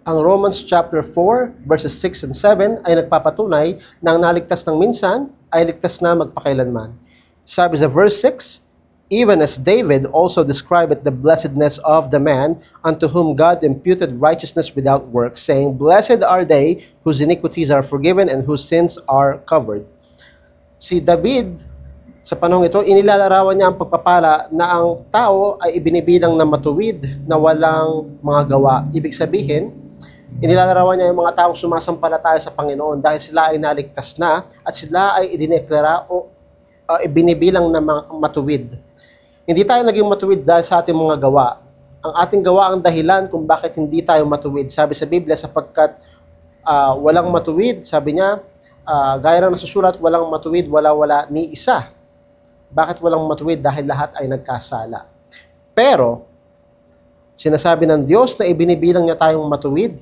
Ang Romans chapter 4, verses 6 and 7 ay nagpapatunay na ang naligtas ng minsan ay ligtas na magpakailanman. Sabi sa verse 6, even as David also described the blessedness of the man unto whom God imputed righteousness without works, saying, blessed are they whose iniquities are forgiven and whose sins are covered. Si David, sa panahong ito, inilalarawan niya ang pagpapala na ang tao ay ibinibilang na matuwid na walang mga gawa. Ibig sabihin, inilalarawan niya yung mga taong sumasampalataya sa Panginoon dahil sila ay naligtas na at sila ay idineklara o ibinibilang na matuwid. Hindi tayo naging matuwid dahil sa ating mga gawa. Ang ating gawa ang dahilan kung bakit hindi tayo matuwid. Sabi sa Biblia, sapagkat walang matuwid, sabi niya, gaya ng nasusulat, walang matuwid, wala ni isa. Bakit walang matuwid? Dahil lahat ay nagkasala. Pero, sinasabi ng Diyos na ibinibilang niya tayong matuwid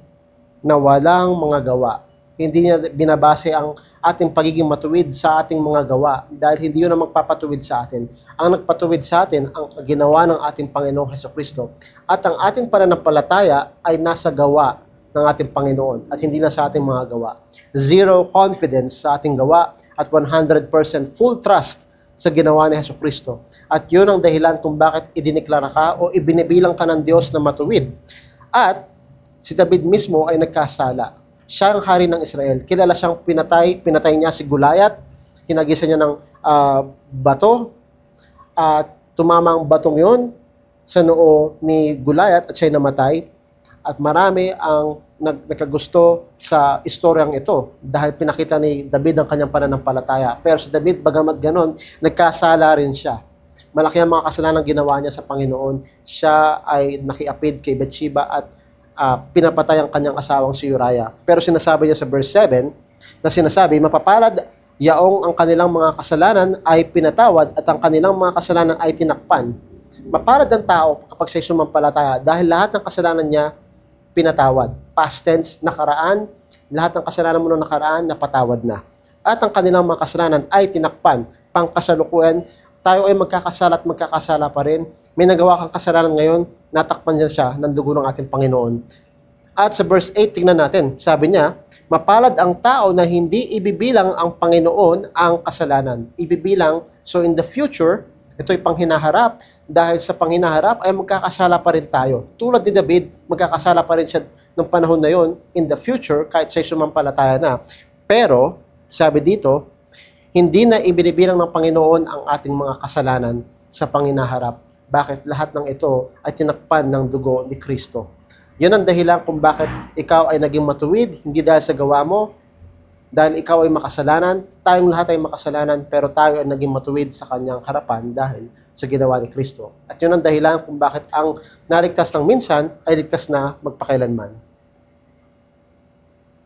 na walang mga gawa. Hindi niya binabase ang ating pagiging matuwid sa ating mga gawa dahil hindi yun ang magpapatuwid sa atin. Ang nagpatuwid sa atin ang ginawa ng ating Panginoong Hesukristo. At ang ating pananampalataya ay nasa gawa ng ating Panginoon at hindi na sa ating mga gawa. Zero confidence sa ating gawa at 100% full trust sa ginawa ni Hesukristo. At yun ang dahilan kung bakit idineklara ka o ibinibilang ka ng Diyos na matuwid. At si David mismo ay nagkasala. Siya ang hari ng Israel. Kilala siyang pinatay niya si Goliath, hinagisa niya ng bato, at tumama ang batong yon sa noo ni Goliath at siya'y namatay. At marami ang nagkagusto sa istoryang ito dahil pinakita ni David ang kanyang pananampalataya. Pero si David, bagamat ganon, nagkasala rin siya. Malaki ang mga kasalanan ginawa niya sa Panginoon. Siya ay nakiapid kay Bathsheba at pinapatay ang kanyang asawang si Uriah. Pero sinasabi niya sa verse 7 na sinasabi, mapapalad yaong ang kanilang mga kasalanan ay pinatawad at ang kanilang mga kasalanan ay tinakpan. Mapalad ang tao kapag siya'y sumampalataya dahil lahat ng kasalanan niya pinatawad. Past tense, nakaraan, lahat ng kasalanan mo na nakaraan, napatawad na. At ang kanilang mga kasalanan ay tinakpan. Pangkasalukuyan, tayo ay magkakasala at magkakasala pa rin. May nagawa kang kasalanan ngayon, natakpan niya siya ng dugo ng ating Panginoon. At sa verse 8, tingnan natin. Sabi niya, mapalad ang tao na hindi ibibilang ang Panginoon ang kasalanan. Ibibilang, so in the future, ito'y panghinaharap. Dahil sa panghinaharap ay magkakasala pa rin tayo. Tulad ni David, magkakasala pa rin siya ng panahon na yon in the future, kahit siya'y sumampalataya na. Pero, sabi dito, hindi na ibinibilang ng Panginoon ang ating mga kasalanan sa panghinaharap. Bakit? Lahat ng ito ay tinakpan ng dugo ni Kristo. Yun ang dahilan kung bakit ikaw ay naging matuwid, hindi dahil sa gawa mo, dahil ikaw ay makasalanan, tayong lahat ay makasalanan, pero tayo ay naging matuwid sa kanyang harapan dahil sa ginawa ni Kristo. At yun ang dahilan kung bakit ang naligtas ng minsan ay ligtas na magpakailanman.